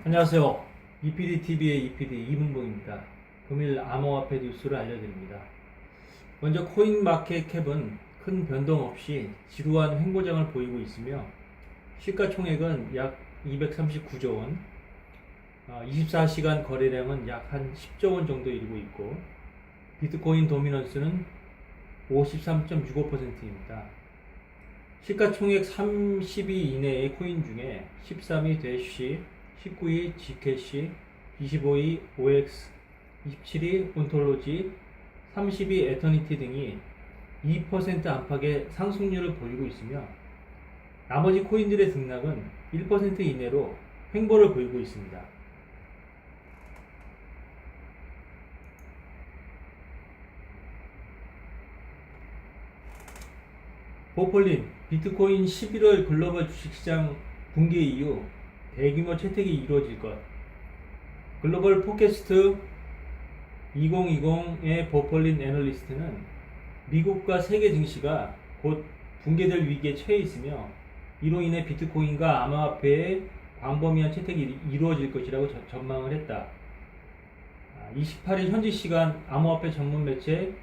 안녕하세요. EPDTV의 EPD 이문봉입니다. 금일 암호화폐 뉴스를 알려드립니다. 먼저 코인마켓캡은 큰 변동 없이 지루한 횡보장을 보이고 있으며 시가총액은 약 239조 원, 24시간 거래량은 약 한 10조 원 정도 이루고 있고 비트코인 도미넌스는 53.65%입니다. 시가총액 30위 이내의 코인 중에 13위 대쉬, 19위 Gcash, 25위 OX, 27위 온톨로지, 30위 에터니티 등이 2% 안팎의 상승률을 보이고 있으며 나머지 코인들의 등락은 1% 이내로 횡보를 보이고 있습니다. 보폴린, 비트코인 11월 글로벌 주식시장 붕괴 이후 대규모 채택이 이루어질 것. 글로벌 팟캐스트 2020의 보폴린 애널리스트는 미국과 세계 증시가 곧 붕괴될 위기에 처해 있으며 이로 인해 비트코인과 암호화폐의 광범위한 채택이 이루어질 것이라고 전망을 했다. 28일 현지 시간 암호화폐 전문 매체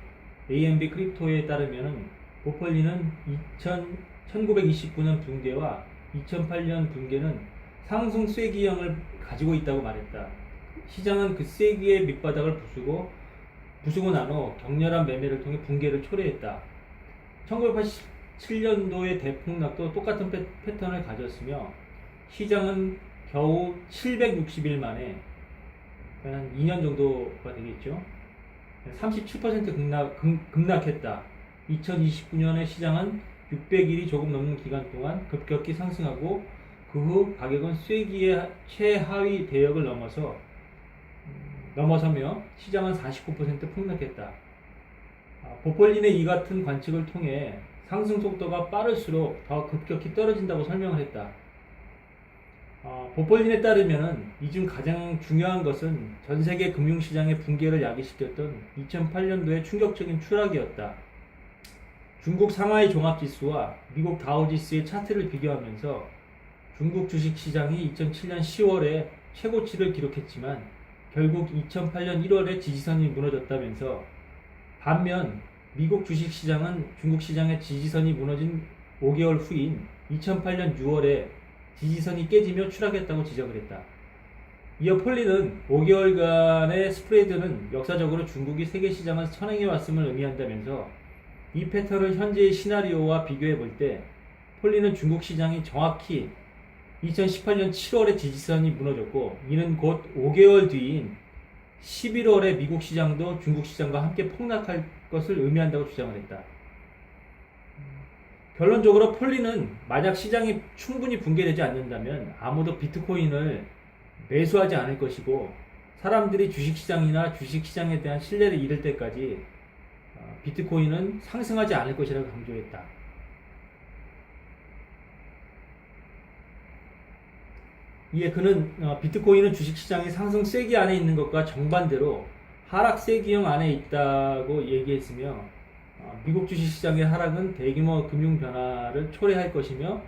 AMB 크립토에 따르면 보폴린은 1929년 붕괴와 2008년 붕괴는 상승 쐐기형을 가지고 있다고 말했다. 시장은 그 쐐기의 밑바닥을 부수고 난 후 격렬한 매매를 통해 붕괴를 초래했다. 1987년도의 대폭락도 똑같은 패턴을 가졌으며 시장은 겨우 760일 만에 한 2년 정도가 되겠죠. 37% 급락했다. 2029년의 시장은 600일이 조금 넘는 기간 동안 급격히 상승하고 그 후 가격은 쐐기의 최하위 대역을 넘어서며 시장은 49% 폭락했다. 보폴린의 이 같은 관측을 통해 상승 속도가 빠를수록 더 급격히 떨어진다고 설명을 했다. 보폴린에 따르면 이 중 가장 중요한 것은 전세계 금융시장의 붕괴를 야기시켰던 2008년도의 충격적인 추락이었다. 중국 상하이 종합지수와 미국 다우지수의 차트를 비교하면서 중국 주식시장이 2007년 10월에 최고치를 기록했지만 결국 2008년 1월에 지지선이 무너졌다면서 반면 미국 주식시장은 중국 시장의 지지선이 무너진 5개월 후인 2008년 6월에 지지선이 깨지며 추락했다고 지적을 했다. 이어 폴린은 5개월간의 스프레드는 역사적으로 중국이 세계시장을 선행해왔음을 의미한다면서 이 패턴을 현재의 시나리오와 비교해 볼 때 폴린은 중국 시장이 정확히 2018년 7월에 지지선이 무너졌고 이는 곧 5개월 뒤인 11월에 미국 시장도 중국 시장과 함께 폭락할 것을 의미한다고 주장을 했다. 결론적으로 폴린은 만약 시장이 충분히 붕괴되지 않는다면 아무도 비트코인을 매수하지 않을 것이고 사람들이 주식시장이나 주식시장에 대한 신뢰를 잃을 때까지 비트코인은 상승하지 않을 것이라고 강조했다. 이에 그는 비트코인은 주식시장의 상승 쐐기 안에 있는 것과 정반대로 하락 쐐기형 안에 있다고 얘기했으며 미국 주식시장의 하락은 대규모 금융 변화를 초래할 것이며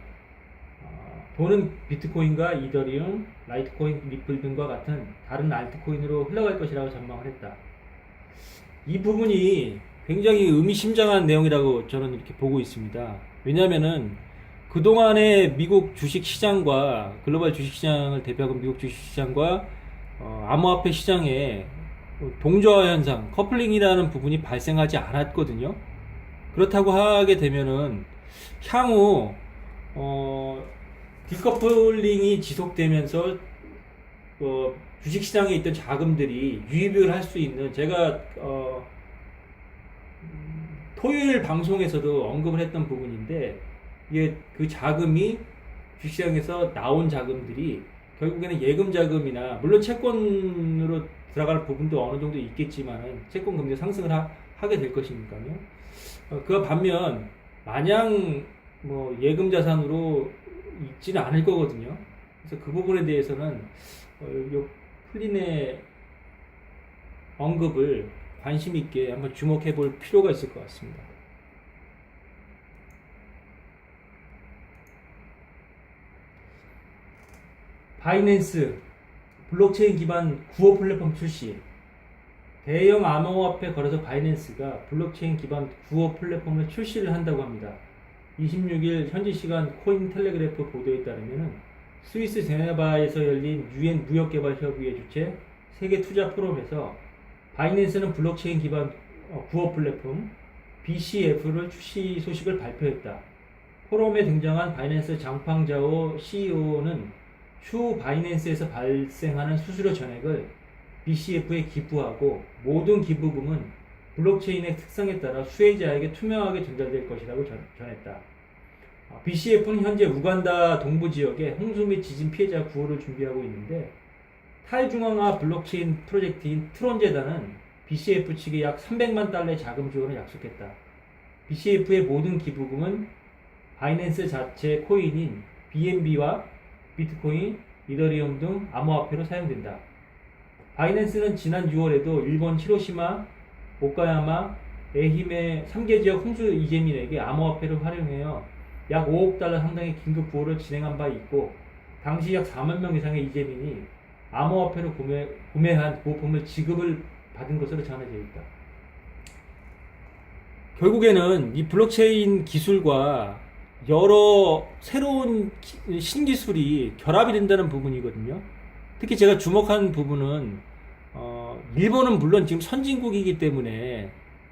돈은 비트코인과 이더리움, 라이트코인, 리플 등과 같은 다른 알트코인으로 흘러갈 것이라고 전망을 했다. 이 부분이 굉장히 의미심장한 내용이라고 저는 이렇게 보고 있습니다. 왜냐하면은 그동안의 미국 주식시장과 글로벌 주식시장을 대표하고 미국 주식시장과 암호화폐 시장에 동조화 현상, 커플링이라는 부분이 발생하지 않았거든요. 그렇다고 하게 되면은 향후 디커플링이 지속되면서 주식시장에 있던 자금들이 유입을 할 수 있는 제가 토요일 방송에서도 언급을 했던 부분인데 이게 그 자금이 주식시장에서 나온 자금들이 결국에는 예금 자금이나 물론 채권으로 들어갈 부분도 어느 정도 있겠지만은 채권 금리 상승을 하게 될 것이니까요. 그와 반면 마냥 뭐 예금 자산으로 있지는 않을 거거든요. 그래서 그 부분에 대해서는 요 플린의 언급을 관심 있게 한번 주목해 볼 필요가 있을 것 같습니다. 바이낸스 블록체인 기반 구호 플랫폼 출시. 대형 암호화폐 거래소 바이낸스가 블록체인 기반 구호 플랫폼을 출시를 한다고 합니다. 26일 현지 시간 코인텔레그래프 보도에 따르면 스위스 제네바에서 열린 UN 무역개발협의회 주최 세계 투자 포럼에서 바이낸스는 블록체인 기반 구호 플랫폼 BCF를 출시 소식을 발표했다. 포럼에 등장한 바이낸스 장팡자오 CEO는 추후 바이낸스에서 발생하는 수수료 전액을 BCF에 기부하고 모든 기부금은 블록체인의 특성에 따라 수혜자에게 투명하게 전달될 것이라고 전했다. BCF는 현재 우간다 동부 지역에 홍수 및 지진 피해자 구호를 준비하고 있는데 탈중앙화 블록체인 프로젝트인 트론재단은 BCF 측에 약 300만 달러의 자금 지원을 약속했다. BCF의 모든 기부금은 바이낸스 자체 코인인 BNB와 비트코인, 이더리움 등 암호화폐로 사용된다. 바이낸스는 지난 6월에도 일본 히로시마, 오카야마, 에히메 3개 지역 홍수 이재민에게 암호화폐를 활용하여 약 5억 달러 상당의 긴급 구호를 진행한 바 있고 당시 약 4만 명 이상의 이재민이 암호화폐로 구매한 구호품을 지급을 받은 것으로 전해져 있다. 결국에는 이 블록체인 기술과 여러 새로운 신기술이 결합이 된다는 부분이거든요. 특히 제가 주목한 부분은 일본은 물론 지금 선진국이기 때문에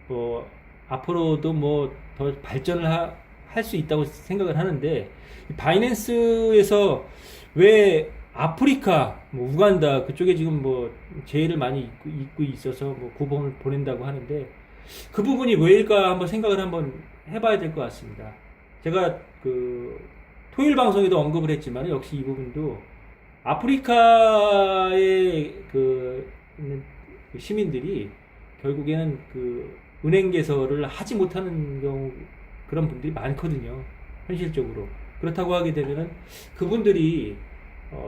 뭐 앞으로도 뭐 더 발전을 할 수 있다고 생각을 하는데 바이낸스에서 왜 아프리카, 뭐 우간다 그쪽에 지금 뭐 제의를 많이 입고 있어서 뭐 구본을 보낸다고 하는데 그 부분이 왜일까 한번 생각을 한번 해봐야 될 것 같습니다. 제가 그 토요일 방송에도 언급을 했지만 역시 이 부분도 아프리카의 그 시민들이 결국에는 그 은행 개설을 하지 못하는 경우 그런 분들이 많거든요. 현실적으로. 그렇다고 하게 되면은 그분들이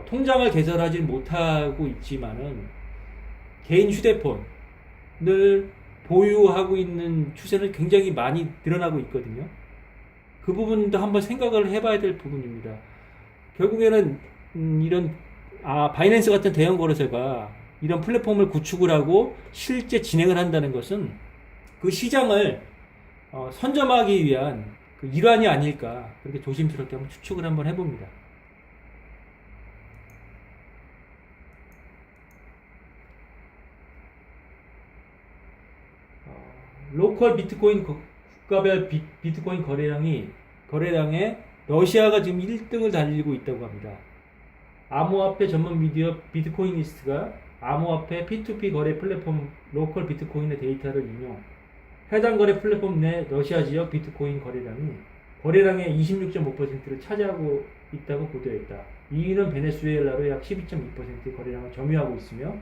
통장을 개설하지 못하고 있지만은 개인 휴대폰을 보유하고 있는 추세는 굉장히 많이 늘어나고 있거든요. 그 부분도 한번 생각을 해봐야 될 부분입니다. 결국에는 이런 바이낸스 같은 대형 거래소가 이런 플랫폼을 구축을 하고 실제 진행을 한다는 것은 그 시장을 선점하기 위한 그 일환이 아닐까 그렇게 조심스럽게 한번 추측을 한번 해봅니다. 로컬 비트코인 국가별 비트코인 거래량에 러시아가 지금 1등을 달리고 있다고 합니다. 암호화폐 전문 미디어 비트코인리스트가 암호화폐 P2P 거래 플랫폼 로컬 비트코인의 데이터를 인용 해당 거래 플랫폼 내 러시아 지역 비트코인 거래량의 26.5%를 차지하고 있다고 보도했다. 2위는 베네수엘라로 약 12.2%의 거래량을 점유하고 있으며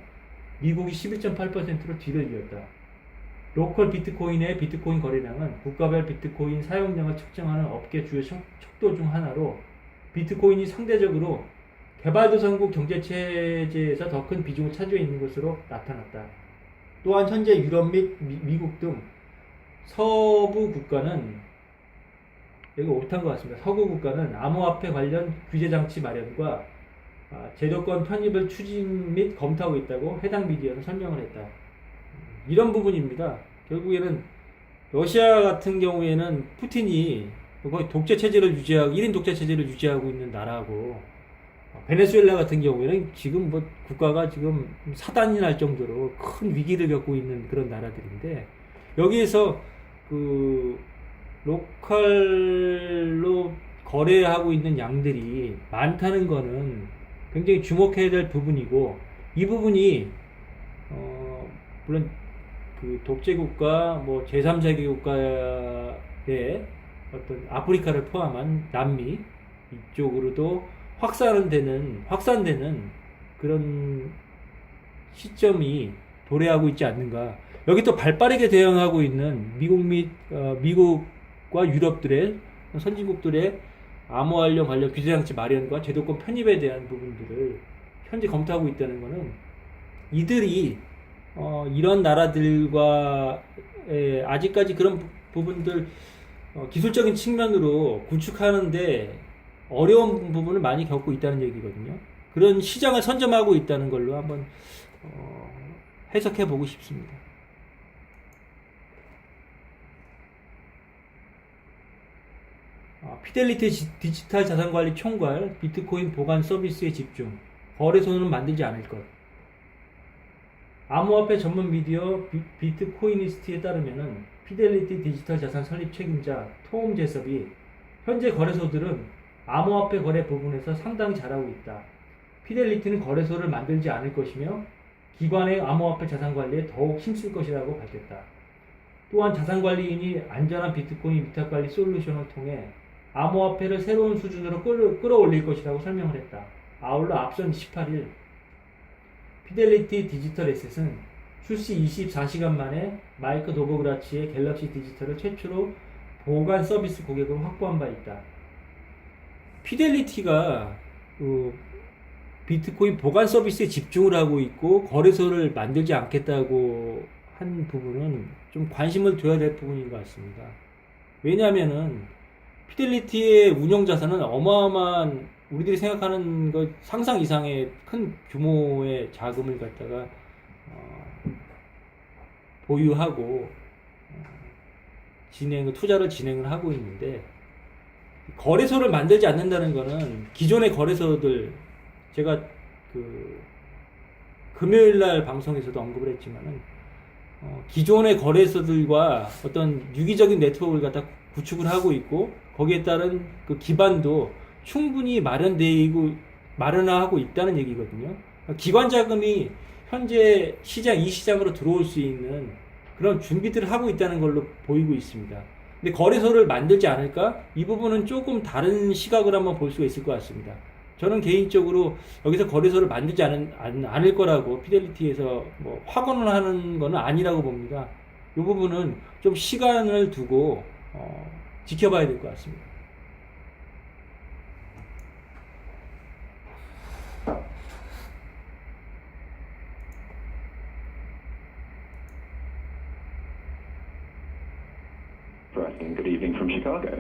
미국이 11.8%로 뒤를 이었다. 로컬 비트코인의 비트코인 거래량은 국가별 비트코인 사용량을 측정하는 업계 주요 척도 중 하나로 비트코인이 상대적으로 개발도상국 경제체제에서 더 큰 비중을 차지해 있는 것으로 나타났다. 또한 현재 유럽 및 미국 등 서부 국가는 여기 못한 것 같습니다. 서구 국가는 암호화폐 관련 규제장치 마련과 제도권 편입을 추진 및 검토하고 있다고 해당 미디어는 설명을 했다. 이런 부분입니다. 결국에는 러시아 같은 경우에는 푸틴이 거의 독재 체제를 유지하고 1인 독재 체제를 유지하고 있는 나라고 베네수엘라 같은 경우에는 지금 뭐 국가가 지금 사단이 날 정도로 큰 위기를 겪고 있는 그런 나라들인데 여기에서 그 로컬로 거래하고 있는 양들이 많다는 거는 굉장히 주목해야 될 부분이고 이 부분이 물론 그 독재국가 뭐 제3세계 국가의 어떤 아프리카를 포함한 남미 이쪽으로도 확산되는 그런 시점이 도래하고 있지 않는가. 여기 또 발빠르게 대응하고 있는 미국과 유럽들의 선진국들의 암호화폐 관련 규제장치 마련과 제도권 편입에 대한 부분들을 현재 검토하고 있다는 것은 이들이 이런 나라들과 아직까지 그런 부분들 기술적인 측면으로 구축하는데 어려운 부분을 많이 겪고 있다는 얘기거든요. 그런 시장을 선점하고 있다는 걸로 한번 해석해 보고 싶습니다. 피델리티 디지털 자산관리 총괄, 비트코인 보관 서비스에 집중, 거래소는 만들지 않을 것. 암호화폐 전문 미디어 비트코이니스트에 따르면은 피델리티 디지털 자산 설립 책임자 토움 제섭이 현재 거래소들은 암호화폐 거래 부분에서 상당히 잘하고 있다. 피델리티는 거래소를 만들지 않을 것이며 기관의 암호화폐 자산 관리에 더욱 힘쓸 것이라고 밝혔다. 또한 자산관리인이 안전한 비트코인 위탁 관리 솔루션을 통해 암호화폐를 새로운 수준으로 끌어올릴 것이라고 설명을 했다. 아울러 앞선 18일 피델리티 디지털 에셋은 출시 24시간 만에 마이크 노보그라치의 갤럭시 디지털을 최초로 보관 서비스 고객을 확보한 바 있다. 피델리티가 비트코인 보관 서비스에 집중을 하고 있고 거래소를 만들지 않겠다고 한 부분은 좀 관심을 둬야 될 부분인 것 같습니다. 왜냐하면은 피델리티의 운영 자산은 어마어마한 우리들이 생각하는 것 상상 이상의 큰 규모의 자금을 갖다가 보유하고 투자를 진행을 하고 있는데 거래소를 만들지 않는다는 것은 기존의 거래소들 제가 금요일날 방송에서도 언급을 했지만은 기존의 거래소들과 어떤 유기적인 네트워크를 갖다 구축을 하고 있고 거기에 따른 그 기반도 충분히 마련하고 있다는 얘기거든요. 기관 자금이 현재 이 시장으로 들어올 수 있는 그런 준비들을 하고 있다는 걸로 보이고 있습니다. 근데 거래소를 만들지 않을까? 이 부분은 조금 다른 시각을 한번 볼 수가 있을 것 같습니다. 저는 개인적으로 여기서 거래소를 만들지 않을 거라고 피델리티에서 뭐 확언을 하는 거는 아니라고 봅니다. 이 부분은 좀 시간을 두고 지켜봐야 될 것 같습니다. Good evening from Chicago.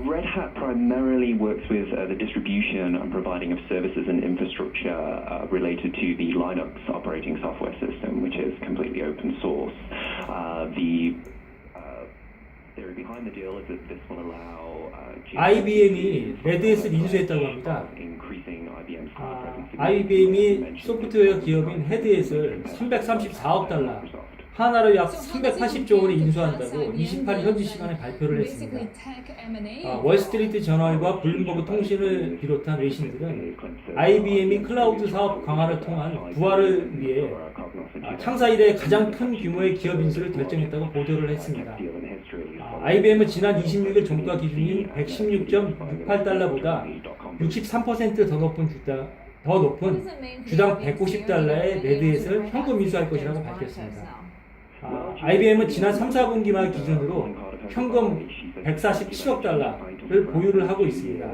Red Hat primarily works with the distribution and providing of services and infrastructure related to the Linux operating software system, which is completely open source. The theory behind the deal is that this will allow IBM이 레드햇을 인수했다고 합니다. IBM이 소프트웨어 기업인 헤드햇을 334억 달러, 하나로 약 380조 원에 인수한다고 28일 현지 시간에 발표를 했습니다. 월스트리트 저널과 블룸버그 통신을 비롯한 외신들은 IBM이 클라우드 사업 강화를 통한 부활을 위해 창사 이래 가장 큰 규모의 기업 인수를 결정했다고 보도를 했습니다. IBM은 지난 26일 종가 기준인 116.68달러보다 63% 더 높은 주당 190달러의 레드햇을 현금 인수할 것이라고 밝혔습니다. IBM은 지난 3, 4분기말 기준으로 현금 147억 달러를 보유를 하고 있습니다.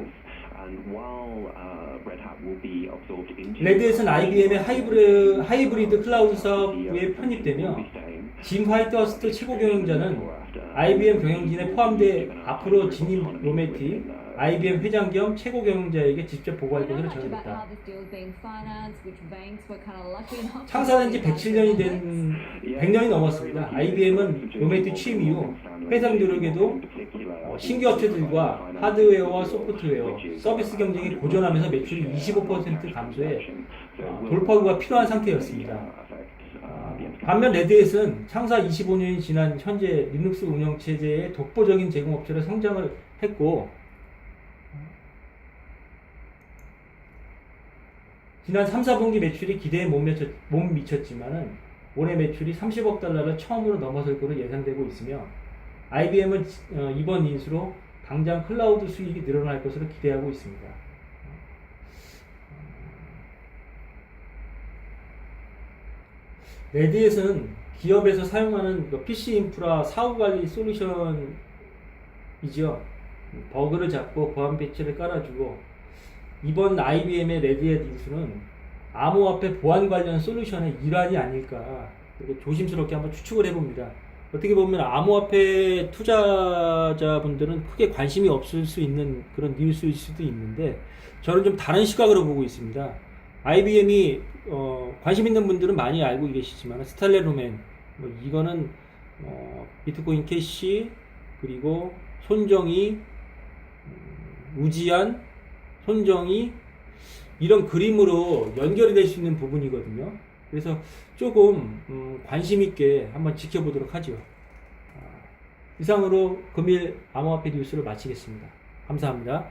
레드햇은 IBM의 하이브리드 클라우드 사업에 편입되며 짐 화이트허스트 최고 경영자는 IBM 경영진에 포함돼 앞으로 진임 로메티 IBM 회장 겸 최고 경영자에게 직접 보고할 것으로 전했다. 창사된 지 100년이 넘었습니다. IBM은 로메티 취임 이후 회사 노력에도 신규 업체들과 하드웨어와 소프트웨어, 서비스 경쟁이 고전하면서 매출이 25% 감소해 돌파구가 필요한 상태였습니다. 반면 레드햇은 창사 25년이 지난 현재 리눅스 운영체제의 독보적인 제공업체로 성장을 했고 지난 3, 4분기 매출이 기대에 못 미쳤지만은 올해 매출이 30억 달러를 처음으로 넘어설 것으로 예상되고 있으며 IBM은 이번 인수로 당장 클라우드 수익이 늘어날 것으로 기대하고 있습니다. 레드햇은 기업에서 사용하는 PC 인프라 사후관리 솔루션이죠. 버그를 잡고 보안 패치를 깔아주고 이번 IBM의 레드햇 인수는 암호화폐 보안 관련 솔루션의 일환이 아닐까 이렇게 조심스럽게 한번 추측을 해봅니다. 어떻게 보면 암호화폐 투자자분들은 크게 관심이 없을 수 있는 그런 뉴스일 수도 있는데 저는 좀 다른 시각으로 보고 있습니다. IBM이 관심 있는 분들은 많이 알고 계시지만 스탈레로맨 이거는 비트코인 캐시 그리고 손정희, 우지안, 손정희 이런 그림으로 연결이 될 수 있는 부분이거든요. 그래서 조금 관심 있게 한번 지켜보도록 하죠. 이상으로 금일 암호화폐 뉴스를 마치겠습니다. 감사합니다.